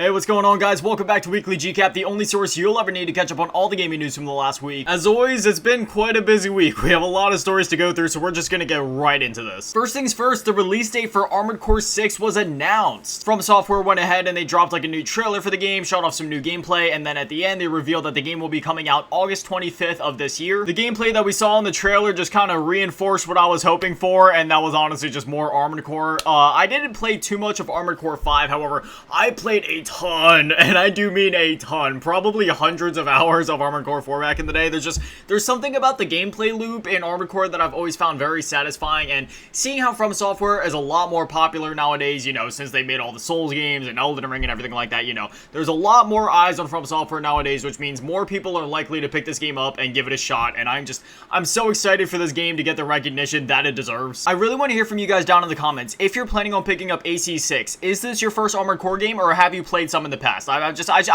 Hey, what's going on, guys? Welcome back to Weekly GCap, the only source you'll ever need to catch up on all the gaming news from the last week. As always, it's been quite a busy week. We have a lot of stories to go through, so we're just gonna get right into this. First things first, the release date for Armored Core 6 was announced. From Software went ahead and they dropped like a new trailer for the game, showed off some new gameplay, and then at the end they revealed that the game will be coming out August 25th of this year. The gameplay that we saw in the trailer just kind of reinforced what I was hoping for, and that was honestly just more Armored Core. I didn't play too much of Armored Core 5, however, I played a ton, and I do mean a ton, probably hundreds of hours of Armored Core 4 back in the day. There's something about the gameplay loop in Armored Core that I've always found very satisfying, and seeing how From Software is a lot more popular nowadays, you know, since they made all the Souls games and Elden Ring and everything like that, you know, there's a lot more eyes on From Software nowadays, which means more people are likely to pick this game up and give it a shot, and I'm so excited for this game to get the recognition that it deserves. I really want to hear from you guys down in the comments. If you're planning on picking up AC6, is this your first Armored Core game, or have you played some in the past? I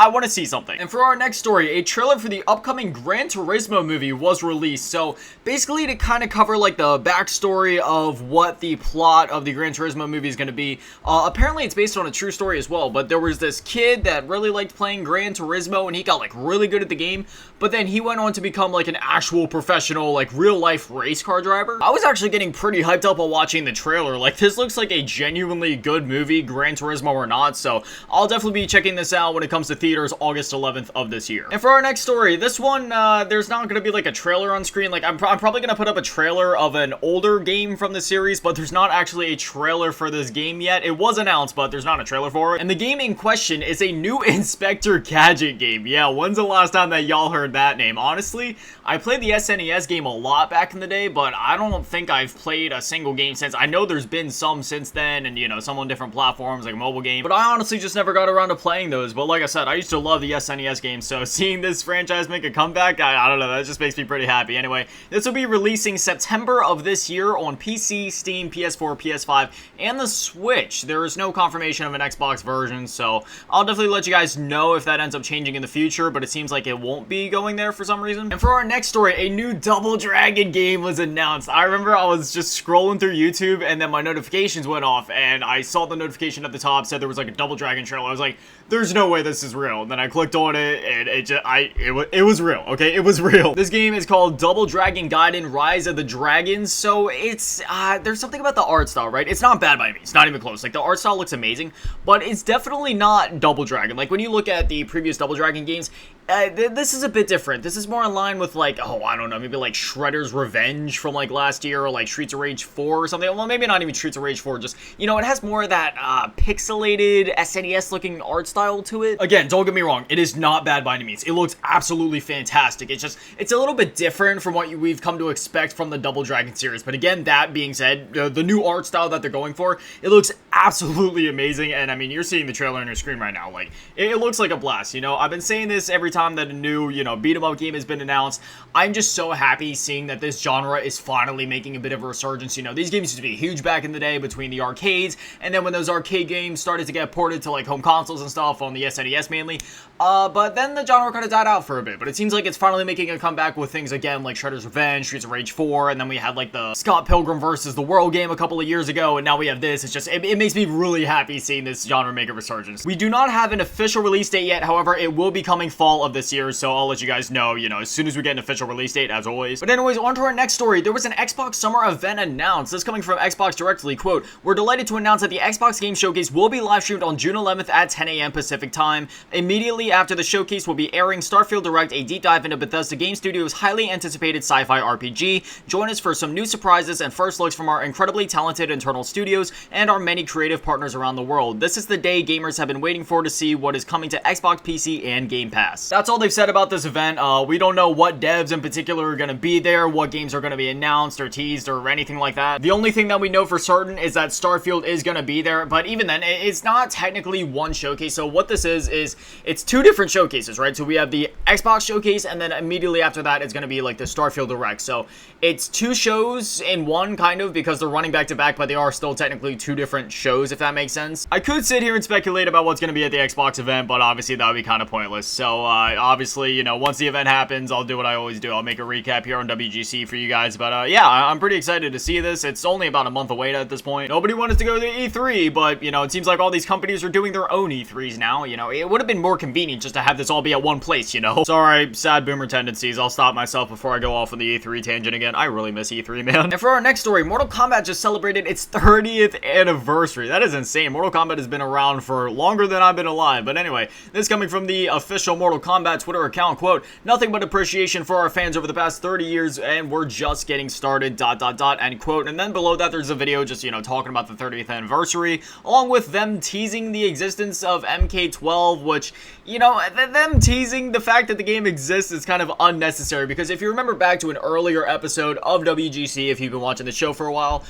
want to see something. And for our next story, a trailer for the upcoming Gran Turismo movie was released. So basically, to kind of cover like the backstory of what the plot of the Gran Turismo movie is going to be, apparently it's based on a true story as well, but there was this kid that really liked playing Gran Turismo and he got like really good at the game, but then he went on to become like an actual professional, like real life race car driver. I was actually getting pretty hyped up while watching the trailer. Like, this looks like a genuinely good movie, Gran Turismo or not, so I'll definitely be checking this out when it comes to theaters August 11th of this year. And for our next story, this one, there's not going to be like a trailer on screen. Like, I'm probably going to put up a trailer of an older game from the series, but there's not actually a trailer for this game yet. It was announced, but there's not a trailer for it. And the game in question is a new Inspector Gadget game. Yeah, when's the last time that y'all heard that name? Honestly, I played the SNES game a lot back in the day, but I don't think I've played a single game since. I know there's been some since then, and you know, some on different platforms, like a mobile game, but I honestly just never got around to playing those. But like I said, I used to love the SNES games, so seeing this franchise make a comeback, I don't know, that just makes me pretty happy. Anyway, this will be releasing September of this year on PC, Steam, PS4, PS5, and the Switch. There is no confirmation of an Xbox version, so I'll definitely let you guys know if that ends up changing in the future, but it seems like it won't be going there for some reason. And for our next story, a new Double Dragon game was announced. I remember I was just scrolling through YouTube, and then my notifications went off, and I saw the notification at the top, said there was like a Double Dragon trailer. I was like, there's no way this is real. And then I clicked on it, and it was real, okay? It was real. This game is called Double Dragon Gaiden Rise of the Dragons, so it's, there's something about the art style, right? It's not bad by me. It's not even close. Like, the art style looks amazing, but it's definitely not Double Dragon. Like, when you look at the previous Double Dragon games, this is a bit different. This is more in line with, like, oh, I don't know, maybe like Shredder's Revenge from like last year, or like Streets of Rage 4 or something. Well, maybe not even Streets of Rage 4, just, you know, it has more of that pixelated SNES looking art style to it. Again, don't get me wrong, it is not bad by any means. It looks absolutely fantastic. It's just, it's a little bit different from what we've come to expect from the Double Dragon series. But again, that being said, the new art style that they're going for, it looks absolutely amazing. And I mean, you're seeing the trailer on your screen right now. Like, it looks like a blast. You know, I've been saying this every time that a new, you know, beat 'em up game has been announced. I'm just so happy seeing that this genre is finally making a bit of a resurgence. You know, these games used to be huge back in the day between the arcades, and then when those arcade games started to get ported to like home consoles and stuff on the SNES mainly, but then the genre kind of died out for a bit. But it seems like it's finally making a comeback with things again like Shredder's Revenge, Streets of Rage 4, and then we had like the Scott Pilgrim vs. the World game a couple of years ago, and now we have this. It's just, it makes me really happy seeing this genre make a resurgence. We do not have an official release date yet, however, it will be coming fall of this year, so I'll let you guys know, you know, as soon as we get an official release date, as always. But anyways, on to our next story. There was an Xbox Summer event announced. This coming from Xbox directly, quote, "We're delighted to announce that the Xbox Game Showcase will be live streamed on June 11th at 10 a.m. Pacific time. Immediately after the showcase will be airing Starfield Direct, a deep dive into Bethesda Game Studios' highly anticipated sci-fi RPG. Join us for some new surprises and first looks from our incredibly talented internal studios and our many creative partners around the world. This is the day gamers have been waiting for to see what is coming to Xbox, PC, and Game Pass." That's all they've said about this event. We don't know what devs in particular are going to be there, what games are going to be announced or teased or anything like that. The only thing that we know for certain is that Starfield is going to be there, but even then, it's not technically one showcase. So what this is it's two different showcases, right? So we have the Xbox showcase, and then immediately after that, it's going to be like the Starfield Direct. So it's two shows in one, kind of, because they're running back to back, but they are still technically two different shows, if that makes sense. I could sit here and speculate about what's going to be at the Xbox event, but obviously that would be kind of pointless. So obviously, you know, once the event happens, I'll do what I always do. I'll make a recap here on WGC for you guys. But yeah, I'm pretty excited to see this. It's only about a month away at this point. Nobody wanted to go to E3, but you know, it seems like all these companies are doing their own E3s now, you know, it would have been more convenient just to have this all be at one place, you know? Sorry, sad boomer tendencies, I'll stop myself before I go off on the E3 tangent again. I really miss E3, man. And for our next story, Mortal Kombat just celebrated its 30th anniversary. That is insane. Mortal Kombat has been around for longer than I've been alive, but anyway, this coming from the official Mortal Kombat Twitter account, quote, "Nothing but appreciation for our fans over the past 30 years, and we're just getting started, ... end quote." And then below that, there's a video just, you know, talking about the 30th anniversary, along with them teasing the existence of MK12, which, you know, them teasing the fact that the game exists is kind of unnecessary, because if you remember back to an earlier episode of WGC, if you've been watching the show for a while,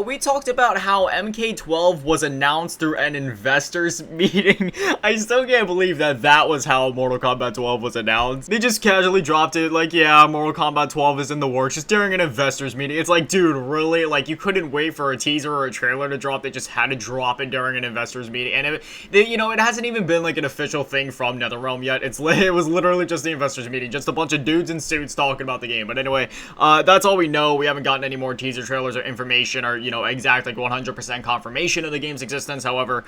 we talked about how MK12 was announced through an investors meeting. I still can't believe that that was how Mortal Kombat 12 was announced. They just casually dropped it, like, yeah, Mortal Kombat 12 is in the works, just during an investors meeting. It's like, dude, really? Like, you couldn't wait for a teaser or a trailer to drop, they just had to drop it during an investors meeting, and you know, it hasn't even been like an official thing from NetherRealm yet. It was literally just the investors meeting, just a bunch of dudes in suits talking about the game. But anyway, that's all we know. We haven't gotten any more teaser trailers or information or, you know, exact like 100% confirmation of the game's existence. However,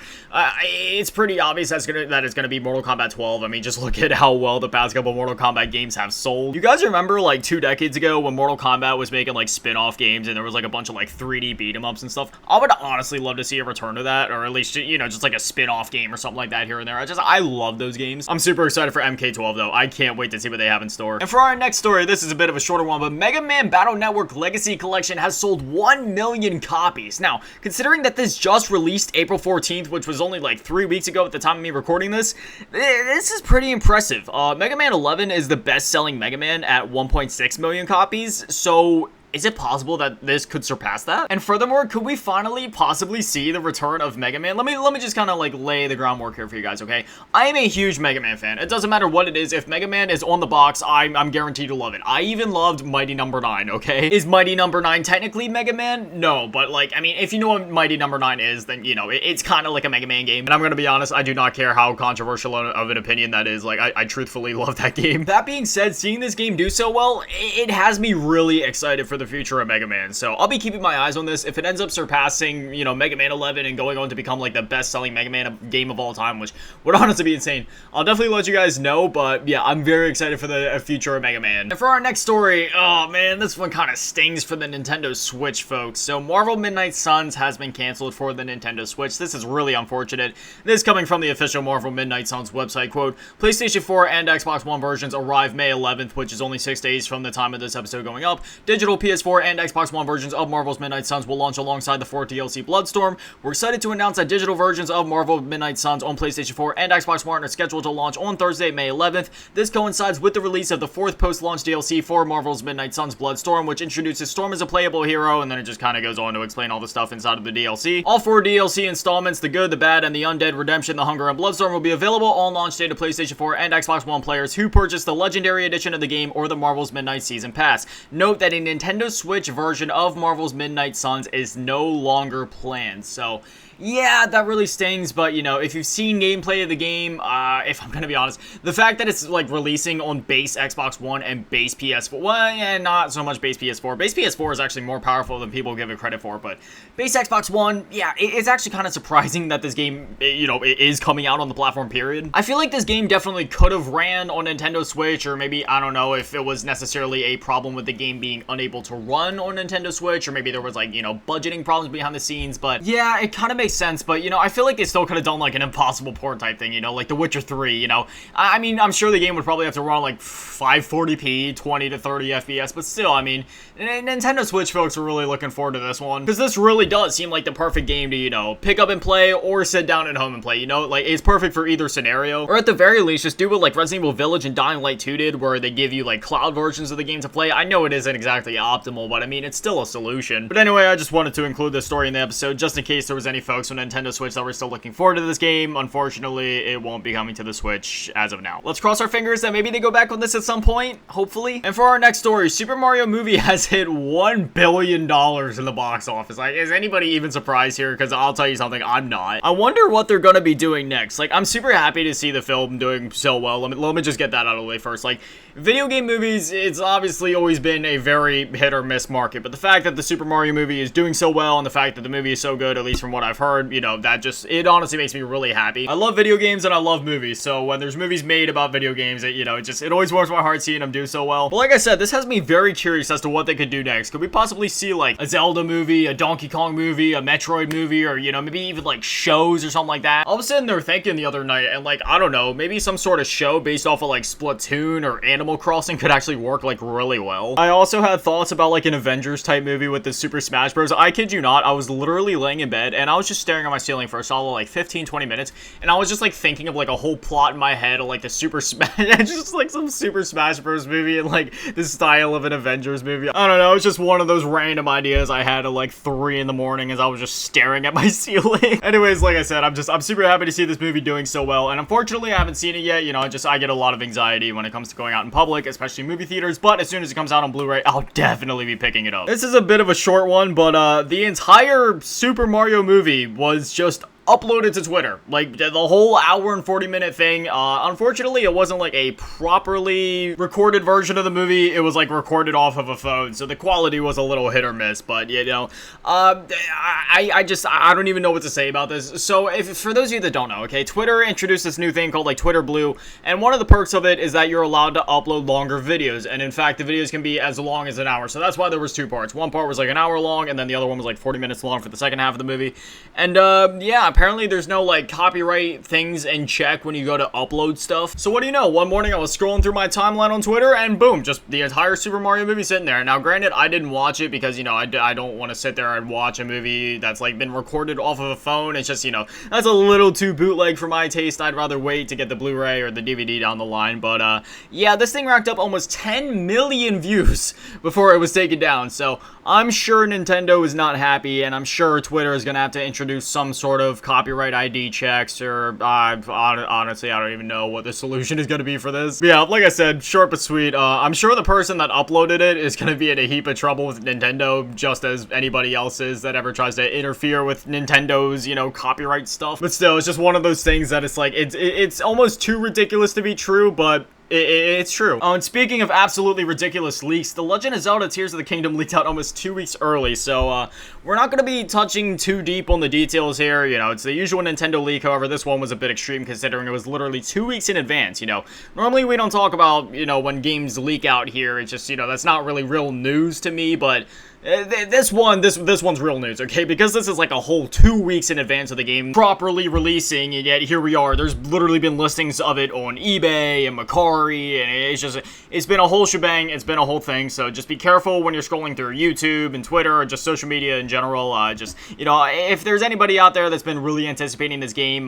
it's pretty obvious that it's gonna be Mortal Kombat 12. I mean, just look at how well the past couple Mortal Kombat games have sold. You guys remember like 2 decades ago when Mortal Kombat was making like spin-off games and there was like a bunch of like 3D beat-em-ups and stuff? I would honestly love to see a return to that, or at least, you know, just like a spin-off game or something like that here and there. I love those games. I'm super excited for MK12 though. I can't wait to see what they have in store. And for our next story, this is a bit of a shorter one, but Mega Man Battle Network Legacy Collection has sold 1 million copies. Now, considering that this just released April 14th, which was only like 3 weeks ago at the time of me recording this is pretty impressive. Mega Man 11 is the best-selling Mega Man at 1.6 million copies, so is it possible that this could surpass that? And furthermore, could we finally possibly see the return of Mega Man? Let me just kind of like lay the groundwork here for you guys, okay? I am a huge Mega Man fan. It doesn't matter what it is. If Mega Man is on the box, I'm guaranteed to love it. I even loved Mighty Number 9, okay? Is Mighty Number 9 technically Mega Man? No, but like, I mean, if you know what Mighty Number 9 is, then, you know, it's kind of like a Mega Man game. And I'm gonna be honest, I do not care how controversial of an opinion that is. Like, I truthfully love that game. That being said, seeing this game do so well, it has me really excited for the future of Mega Man. So I'll be keeping my eyes on this. If it ends up surpassing, you know, Mega Man 11 and going on to become like the best-selling Mega Man game of all time, which would honestly be insane, I'll definitely let you guys know. But yeah, I'm very excited for the future of Mega Man. And for our next story, oh man, this one kind of stings for the Nintendo Switch, folks. So Marvel Midnight Suns has been canceled for the Nintendo Switch. This is really unfortunate. This coming from the official Marvel Midnight Suns website, quote, "PlayStation 4 and Xbox One versions arrive May 11th, which is only 6 days from the time of this episode going up. Digital PS4 and Xbox One versions of Marvel's Midnight Suns will launch alongside the 4th DLC Bloodstorm. We're excited to announce that digital versions of Marvel Midnight Suns on PlayStation 4 and Xbox One are scheduled to launch on Thursday, May 11th. This coincides with the release of the 4th post-launch DLC for Marvel's Midnight Suns Bloodstorm, which introduces Storm as a playable hero," and then it just kind of goes on to explain all the stuff inside of the DLC. "All 4 DLC installments, the Good, the Bad, and the Undead Redemption, the Hunger, and Bloodstorm will be available on launch day to PlayStation 4 and Xbox One players who purchase the Legendary Edition of the game or the Marvel's Midnight Season Pass. Note that a Nintendo Switch version of Marvel's Midnight Suns is no longer planned." So yeah, that really stings, but, you know, if you've seen gameplay of the game, if I'm gonna be honest, the fact that it's, like, releasing on base Xbox One and base PS4, well, yeah, not so much base PS4. Base PS4 is actually more powerful than people give it credit for, but base Xbox One, yeah, it's actually kind of surprising that this game, you know, it is coming out on the platform, period. I feel like this game definitely could have ran on Nintendo Switch, or maybe, I don't know if it was necessarily a problem with the game being unable to run on Nintendo Switch, or maybe there was, like, you know, budgeting problems behind the scenes, but yeah, it kind of makes sense. But, you know, I feel like they still could have done like an impossible port type thing, you know, like The Witcher 3, you know. I mean, I'm sure the game would probably have to run like 540p, 20 to 30 FPS, but still, I mean, Nintendo Switch folks are really looking forward to this one, because this really does seem like the perfect game to, you know, pick up and play or sit down at home and play, you know, like it's perfect for either scenario, or at the very least just do what like Resident Evil Village and Dying Light 2 did, where they give you like cloud versions of the game to play. I know it isn't exactly optimal, but I mean, it's still a solution. But anyway, I just wanted to include this story in the episode just in case there was any folks on Nintendo Switch that were still looking forward to this game. Unfortunately, it won't be coming to the Switch as of now. Let's cross our fingers that maybe they go back on this at some point, hopefully. And for our next story, Super Mario movie has hit $1 billion in the box office. Like, is anybody even surprised here? Because I'll tell you something, I'm not. I wonder what they're gonna be doing next. Like, I'm super happy to see the film doing so well. Let me just get that out of the way first. Like, video game movies, it's obviously always been a very hit or miss market, but the fact that the Super Mario movie is doing so well and the fact that the movie is so good, at least from what I've heard, regard, you know, that just, it honestly makes me really happy. I love video games and I love movies, so when there's movies made about video games, it, you know, it always warms my heart seeing them do so well. But like I said, this has me very curious as to what they could do next. Could we possibly see like a Zelda movie, a Donkey Kong movie, a Metroid movie, or, you know, maybe even like shows or something like that? All of a sudden they were thinking the other night, and like, I don't know, maybe some sort of show based off of like Splatoon or Animal Crossing could actually work like really well. I also had thoughts about like an Avengers type movie with the Super Smash Bros. I kid you not, I was literally laying in bed and I was just staring at my ceiling for a solid like 15-20 minutes, and I was just like thinking of like a whole plot in my head of like the Super Smash, just like some Super Smash Bros. Movie and like the style of an Avengers movie. I don't know, it's just one of those random ideas I had at like 3 in the morning as I was just staring at my ceiling. Anyways, like I said, I'm super happy to see this movie doing so well, and unfortunately I haven't seen it yet. You know, I get a lot of anxiety when it comes to going out in public, especially movie theaters, but as soon as it comes out on Blu-ray, I'll definitely be picking it up. This is a bit of a short one, but the entire Super Mario movie was just uploaded to Twitter. Like, the whole hour and 40-minute thing. Unfortunately, it wasn't like a properly recorded version of the movie. It was like recorded off of a phone, so the quality was a little hit or miss. But, you know, I don't even know what to say about this. So, for those of you that don't know, okay, Twitter introduced this new thing called like Twitter Blue, and one of the perks of it is that you're allowed to upload longer videos, and in fact, the videos can be as long as an hour. So that's why there was 2 parts. One part was like an hour long, and then the other one was like 40 minutes long for the second half of the movie. And yeah, apparently there's no like copyright things in check when you go to upload stuff. So what do you know, one morning I was scrolling through my timeline on Twitter, and boom, just the entire Super Mario movie sitting there. Now granted, I didn't watch it because, you know, I don't want to sit there and watch a movie that's like been recorded off of a phone. It's just, you know, that's a little too bootleg for my taste. I'd rather wait to get the Blu-ray or the DVD down the line. But yeah, this thing racked up almost 10 million views before it was taken down. So I'm sure Nintendo is not happy, and I'm sure Twitter is gonna have to introduce some sort of copyright ID checks, or honestly, I don't even know what the solution is gonna be for this. But yeah, like I said, short but sweet. I'm sure the person that uploaded it is gonna be in a heap of trouble with Nintendo, just as anybody else is that ever tries to interfere with Nintendo's, you know, copyright stuff. But still, it's just one of those things that it's like, it's almost too ridiculous to be true, but it's true. Oh, and speaking of absolutely ridiculous leaks, The Legend of Zelda Tears of the Kingdom leaked out almost 2 weeks early, so we're not going to be touching too deep on the details here. You know, it's the usual Nintendo leak. However, this one was a bit extreme considering it was literally 2 weeks in advance. You know, normally we don't talk about, you know, when games leak out here. It's just, you know, that's not really real news to me, but this one's real news, okay? Because this is like a whole 2 weeks in advance of the game properly releasing, and yet here we are. There's literally been listings of it on eBay and Mercari, and it's been a whole shebang. It's been a whole thing. So just be careful when you're scrolling through YouTube and Twitter or just social media in general. Just, you know, if there's anybody out there that's been really anticipating this game,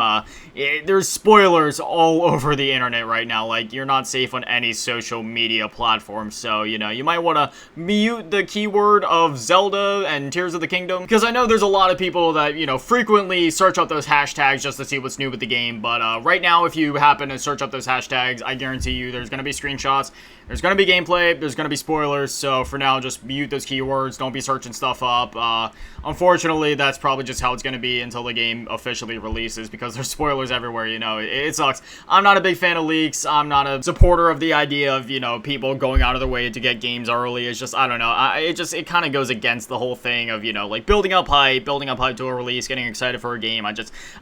there's spoilers all over the internet right now. Like, you're not safe on any social media platform. So, you know, you might want to mute the keyword of Zelda and Tears of the Kingdom, because I know there's a lot of people that, you know, frequently search up those hashtags just to see what's new with the game. But right now, if you happen to search up those hashtags, I guarantee you there's going to be screenshots, there's going to be gameplay, there's going to be spoilers. So for now, just mute those keywords. Don't be searching stuff up. Unfortunately, that's probably just how it's going to be until the game officially releases, because there's spoilers everywhere. You know, it sucks. I'm not a big fan of leaks. I'm not a supporter of the idea of, you know, people going out of their way to get games early. It's just, I don't know. It kind of goes against the whole thing of, you know, like building up hype to a release, getting excited for a game.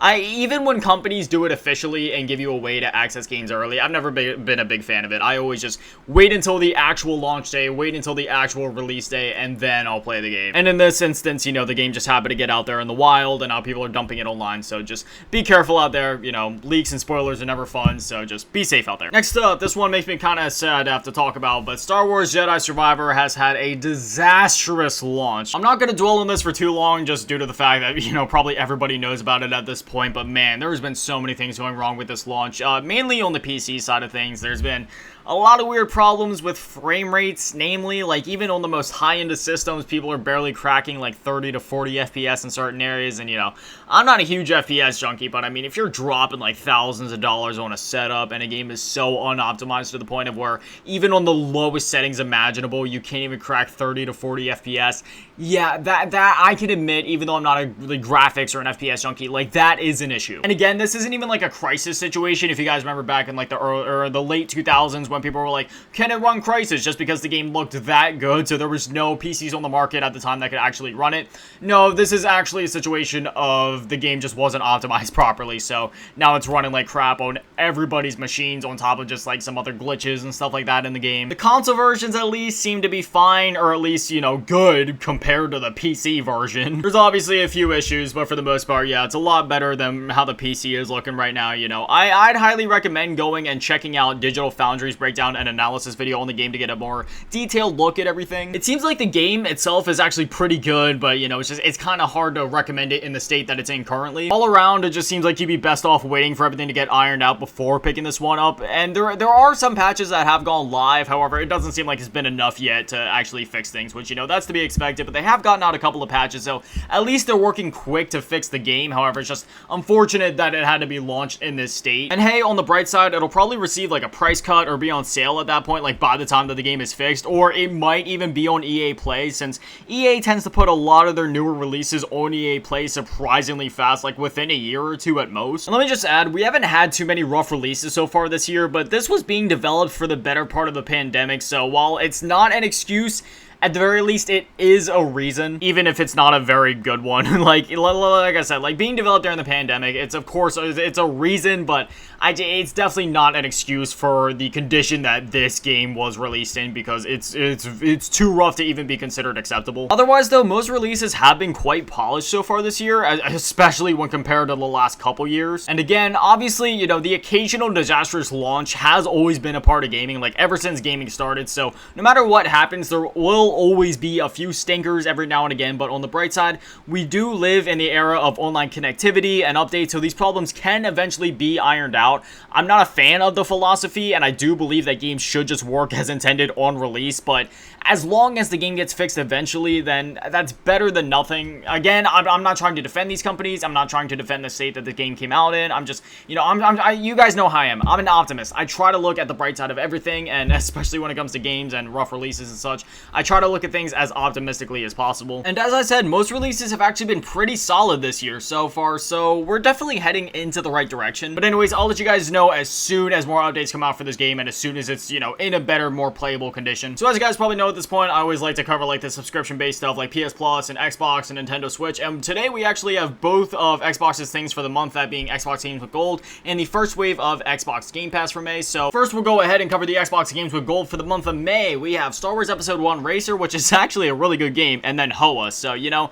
Even when companies do it officially and give you a way to access games early, I've never been a big fan of it. I always just wait until the actual launch day, wait until the actual release day, and then I'll play the game. And in this instance, you know, the game just happened to get out there in the wild, and now people are dumping it online. So just be careful out there. You know, leaks and spoilers are never fun, so just be safe out there. Next up, this one makes me kind of sad to have to talk about, but Star Wars Jedi Survivor has had a disastrous launch. I'm not going to dwell on this for too long, just due to the fact that, you know, probably everybody knows about it at this point, but man, there's been so many things going wrong with this launch. Mainly on the PC side of things, there's been a lot of weird problems with frame rates, namely, like, even on the most high-end systems, people are barely cracking, like, 30 to 40 FPS in certain areas, and, you know, I'm not a huge FPS junkie, but, I mean, if you're dropping, like, thousands of dollars on a setup, and a game is so unoptimized to the point of where, even on the lowest settings imaginable, you can't even crack 30 to 40 FPS FPS. Yeah, that I can admit, even though I'm not a really graphics or an FPS junkie, like, that is an issue. And again, this isn't even like a Crysis situation. If you guys remember back in like the early, or the late 2000s when people were like, can it run Crysis? Just because the game looked that good, so there was no PCs on the market at the time that could actually run it. No, this is actually a situation of the game just wasn't optimized properly, so now it's running like crap on everybody's machines on top of just like some other glitches and stuff like that in the game. The console versions at least seem to be fine, or at least, you know, good compared to the PC version. There's obviously a few issues, but for the most part, yeah, it's a lot better than how the PC is looking right now, you know. I'd highly recommend going and checking out Digital Foundry's breakdown and analysis video on the game to get a more detailed look at everything. It seems like the game itself is actually pretty good, but, you know, it's kind of hard to recommend it in the state that it's in currently. All around, it just seems like you'd be best off waiting for everything to get ironed out before picking this one up, and there are some patches that have gone live. However, it doesn't seem like it's been enough yet to actually fix things, which, you know, that's to be expected, but they have gotten out a couple of patches, so at least they're working quick to fix the game. However, it's just unfortunate that it had to be launched in this state. And hey, on the bright side, it'll probably receive like a price cut or be on sale at that point, like by the time that the game is fixed, or it might even be on EA Play, since EA tends to put a lot of their newer releases on EA Play surprisingly fast, like within a year or two at most. And let me just add, we haven't had too many rough releases so far this year, but this was being developed for the better part of the pandemic, so while it's not an excuse, at the very least, it is a reason, even if it's not a very good one. like I said, like, being developed during the pandemic, it's of course, it's a reason, but it's definitely not an excuse for the condition that this game was released in, because it's too rough to even be considered acceptable. Otherwise, though, most releases have been quite polished so far this year, especially when compared to the last couple years. And again, obviously, you know, the occasional disastrous launch has always been a part of gaming, like, ever since gaming started, so no matter what happens, there will always be a few stinkers every now and again, but on the bright side, we do live in the era of online connectivity and updates, so these problems can eventually be ironed out. I'm not a fan of the philosophy, and I do believe that games should just work as intended on release, but as long as the game gets fixed eventually, then that's better than nothing. Again, I'm not trying to defend these companies. I'm not trying to defend the state that the game came out in. I'm just, you know, you guys know how I am. I'm an optimist. I try to look at the bright side of everything, and especially when it comes to games and rough releases and such, I try to look at things as optimistically as possible. And as I said, most releases have actually been pretty solid this year so far, so we're definitely heading into the right direction. But anyways, I'll let you guys know as soon as more updates come out for this game, and as soon as it's, you know, in a better, more playable condition. So as you guys probably know at this point, I always like to cover like the subscription-based stuff like PS Plus and Xbox and Nintendo Switch, and today we actually have both of Xbox's things for the month, that being Xbox Games with Gold and the first wave of Xbox Game Pass for May. So first we'll go ahead and cover the Xbox Games with Gold for the month of May. We have Star Wars Episode 1 Racer, which is actually a really good game, and then Hoa. So, you know,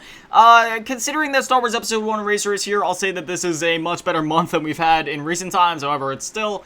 considering that Star Wars Episode 1 Racer is here, I'll say that this is a much better month than we've had in recent times. However, it's still,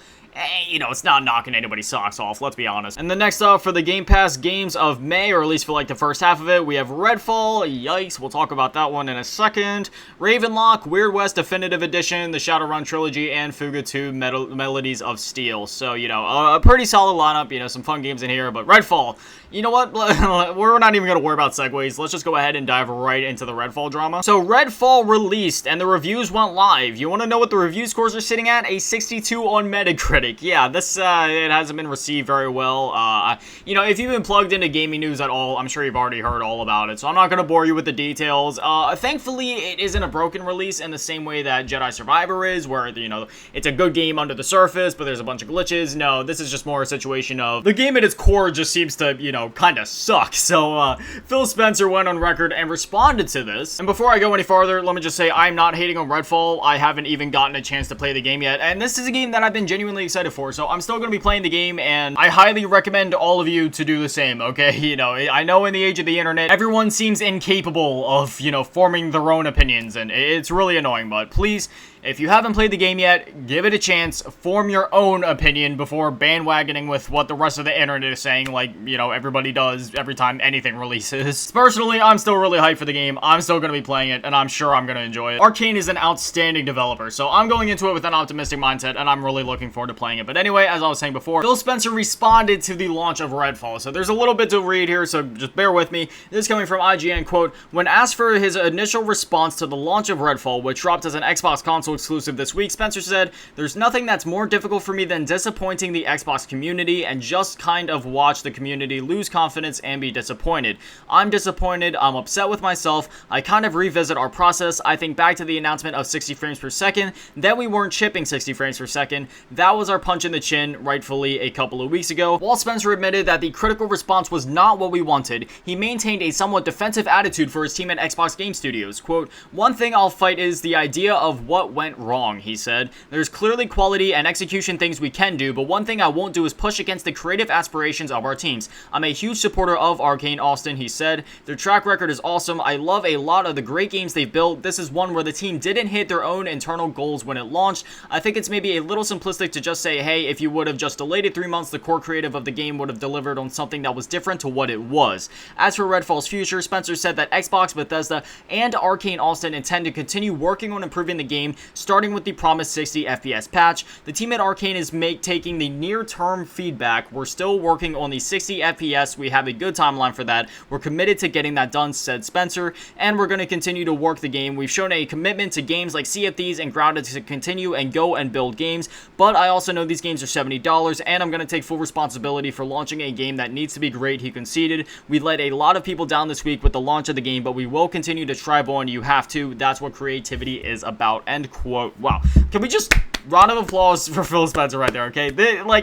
you know, it's not knocking anybody's socks off, let's be honest. And the next up for the Game Pass games of May, or at least for like the first half of it, we have Redfall, yikes, we'll talk about that one in a second, Ravenlock, Weird West Definitive Edition, the Shadowrun Trilogy, and Fuga 2 Melodies of Steel. So, you know, a pretty solid lineup, you know, some fun games in here, but Redfall, you know what, we're not even going to worry about segues, let's just go ahead and dive right into the Redfall drama. So, Redfall released, and the reviews went live. You want to know what the review scores are sitting at? A 62 on Metacritic. Yeah, this, it hasn't been received very well. You know, if you've been plugged into gaming news at all, I'm sure you've already heard all about it, so I'm not going to bore you with the details. Thankfully, it isn't a broken release in the same way that Jedi Survivor is, where, you know, it's a good game under the surface, but there's a bunch of glitches. No, this is just more a situation of the game at its core just seems to, you know, kind of suck. So, Phil Spencer went on record and responded to this. And before I go any farther, let me just say I'm not hating on Redfall. I haven't even gotten a chance to play the game yet, and this is a game that I've been genuinely excited for, so I'm still going to be playing the game, and I highly recommend all of you to do the same, okay? You know, I know in the age of the internet, everyone seems incapable of, you know, forming their own opinions, and it's really annoying, but please, if you haven't played the game yet, give it a chance, form your own opinion before bandwagoning with what the rest of the internet is saying, like, you know, everybody does every time anything releases. Personally, I'm still really hyped for the game, I'm still going to be playing it, and I'm sure I'm going to enjoy it. Arcane is an outstanding developer, so I'm going into it with an optimistic mindset, and I'm really looking forward to playing it. But anyway, as I was saying before, Phil Spencer responded to the launch of Redfall, so there's a little bit to read here, so just bear with me. This is coming from IGN, quote, when asked for his initial response to the launch of Redfall, which dropped as an Xbox console console exclusive this week, Spencer said, "There's nothing that's more difficult for me than disappointing the Xbox community and just kind of watch the community lose confidence and be disappointed. I'm disappointed, I'm upset with myself, I kind of revisit our process, I think back to the announcement of 60 frames per second, then we weren't shipping 60 frames per second, that was our punch in the chin, rightfully, a couple of weeks ago." While Spencer admitted that the critical response was not what we wanted, he maintained a somewhat defensive attitude for his team at Xbox Game Studios. Quote, "One thing I'll fight is the idea of what went wrong," he said. "There's clearly quality and execution things we can do, but one thing I won't do is push against the creative aspirations of our teams. I'm a huge supporter of Arcane Austin," he said. "Their track record is awesome. I love a lot of the great games they've built. This is one where the team didn't hit their own internal goals when it launched. I think it's maybe a little simplistic to just say, hey, if you would have just delayed it 3 months, the core creative of the game would have delivered on something that was different to what it was." As for Redfall's future, Spencer said that Xbox, Bethesda, and Arcane Austin intend to continue working on improving the game, starting with the promised 60 FPS patch. "The team at Arcane is taking the near-term feedback. We're still working on the 60 FPS. We have a good timeline for that. We're committed to getting that done," said Spencer, "and we're going to continue to work the game. We've shown a commitment to games like Sea of Thieves and Grounded to continue and go and build games, but I also know these games are $70, and I'm going to take full responsibility for launching a game that needs to be great," he conceded. "We let a lot of people down this week with the launch of the game, but we will continue to strive on. You have to. That's what creativity is about." End quote. Wow. Can we just... round of applause for Phil Spencer right there, okay?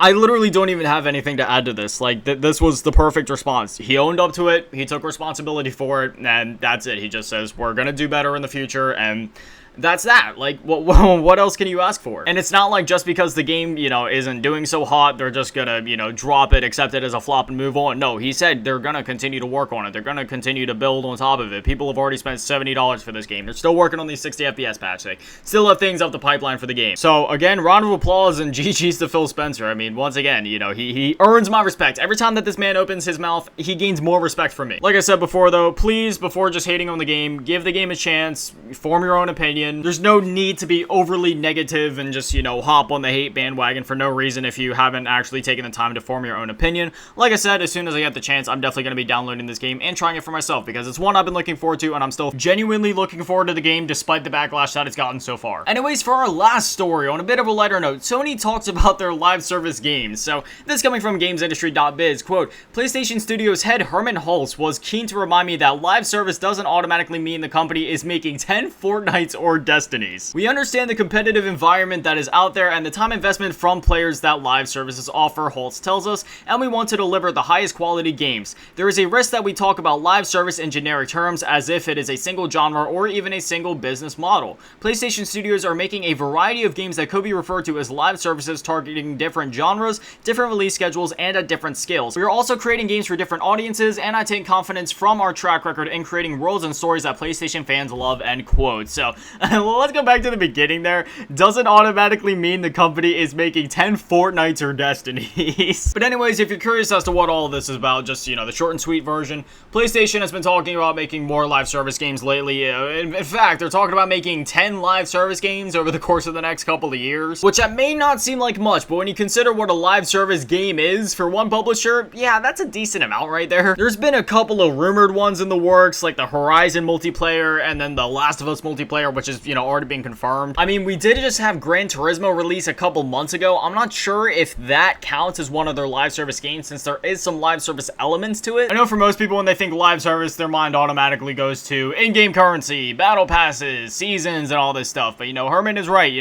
I literally don't even have anything to add to this. This was the perfect response. He owned up to it, he took responsibility for it, and that's it. He just says, we're gonna do better in the future, and that's that. What else can you ask for? And it's not like just because the game, isn't doing so hot, they're just gonna, drop it, accept it as a flop, and move on. No, he said they're gonna continue to work on it. They're gonna continue to build on top of it. People have already spent $70 for this game. They're still working on the 60 FPS patch. They still have things up the pipeline for the game. So, again, round of applause and GG's to Phil Spencer. I mean, once again, he earns my respect. Every time that this man opens his mouth, he gains more respect from me. Like I said before, though, please, before just hating on the game, give the game a chance, form your own opinion. There's no need to be overly negative and just, hop on the hate bandwagon for no reason if you haven't actually taken the time to form your own opinion. Like I said, as soon as I get the chance, I'm definitely going to be downloading this game and trying it for myself because it's one I've been looking forward to, and I'm still genuinely looking forward to the game despite the backlash that it's gotten so far. Anyways, for our last story, on a bit of a lighter note, Sony talks about their live service games. So, this coming from GamesIndustry.biz, quote, "PlayStation Studios head Hermen Hulst was keen to remind me that live service doesn't automatically mean the company is making 10 Fortnites or Destinies. We understand the competitive environment that is out there and the time investment from players that live services offer," Holtz tells us, "and we want to deliver the highest quality games. There is a risk that we talk about live service in generic terms as if it is a single genre or even a single business model. PlayStation Studios are making a variety of games that could be referred to as live services targeting different genres, different release schedules, and at different scales. We are also creating games for different audiences, and I take confidence from our track record in creating worlds and stories that PlayStation fans love," end quote. So, let's go back to the beginning there. Doesn't automatically mean the company is making 10 Fortnites or Destinies. But anyways, if you're curious as to what all of this is about, just, the short and sweet version, PlayStation has been talking about making more live service games lately. In fact, they're talking about making 10 live service games over the course of the next couple of years, which that may not seem like much, but when you consider what a live service game is for one publisher, yeah, that's a decent amount right there. There's been a couple of rumored ones in the works, like the Horizon multiplayer and then the Last of Us multiplayer, which is, already been confirmed. I mean, we did just have Gran Turismo release a couple months ago. I'm not sure if that counts as one of their live service games since there is some live service elements to it. I know for most people when they think live service, their mind automatically goes to in-game currency, battle passes, seasons, and all this stuff. But, Herman is right,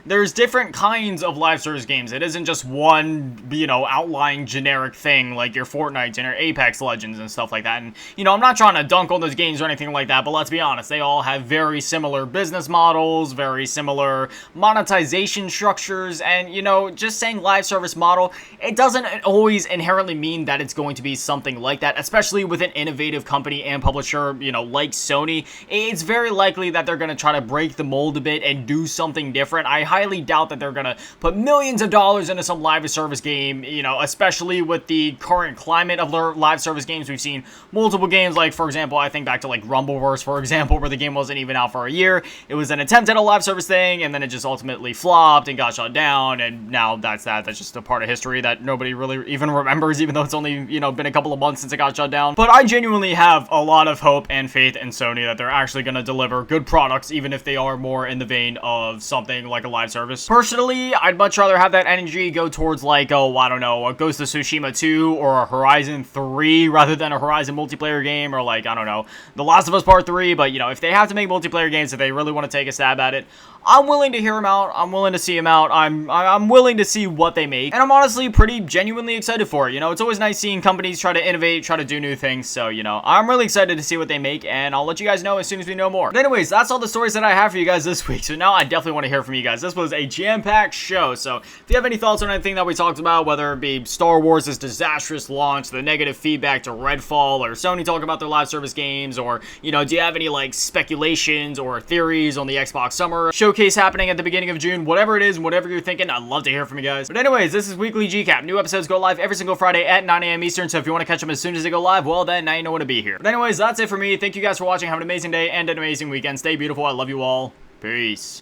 there's different kinds of live service games. It isn't just one, outlying generic thing like your Fortnite and your Apex Legends and stuff like that. And, I'm not trying to dunk on those games or anything like that, but let's be honest, they all have very similar business models, very similar monetization structures, and, just saying live service model, it doesn't always inherently mean that it's going to be something like that, especially with an innovative company and publisher, like Sony. It's very likely that they're going to try to break the mold a bit and do something different. I highly doubt that they're going to put millions of dollars into some live service game, especially with the current climate of their live service games. We've seen multiple games, like, for example, I think back to, like, Rumbleverse, for example, where the game wasn't even out for a year. it was an attempt at a live service thing, and then it just ultimately flopped and got shut down, and now that's that. That's just a part of history that nobody really even remembers, even though it's only, you know, been a couple of months since it got shut down. But I genuinely have a lot of hope and faith in Sony that they're actually going to deliver good products, even if they are more in the vein of something like a live service. Personally, I'd much rather have that energy go towards like, oh, I don't know, a Ghost of Tsushima 2 or a Horizon 3 rather than a Horizon multiplayer game, or like, I don't know, The Last of Us Part 3. But, you know, if they have to make multiplayer games, if they really want to take a stab at it, I'm willing to hear them out. I'm willing to see them out. I'm willing to see what they make. And I'm honestly pretty genuinely excited for it. You know, it's always nice seeing companies try to innovate, try to do new things. So, you know, I'm really excited to see what they make, and I'll let you guys know as soon as we know more. But anyways, that's all the stories that I have for you guys this week. So now I definitely want to hear from you guys. This was a jam-packed show. So if you have any thoughts on anything that we talked about, whether it be Star Wars' disastrous launch, the negative feedback to Redfall, or Sony talking about their live service games, or, you know, do you have any like speculations or theories on the Xbox Summer Showcase happening at the beginning of June, whatever it is and whatever you're thinking, I'd love to hear from you guys. But anyways, this is Weekly GCap. New episodes go live every single Friday at 9 a.m. Eastern, so if you want to catch them as soon as they go live, well then, now you know when to be here. But anyways, that's it for me. Thank you guys for watching. Have an amazing day and an amazing weekend. Stay beautiful. I love you all. Peace.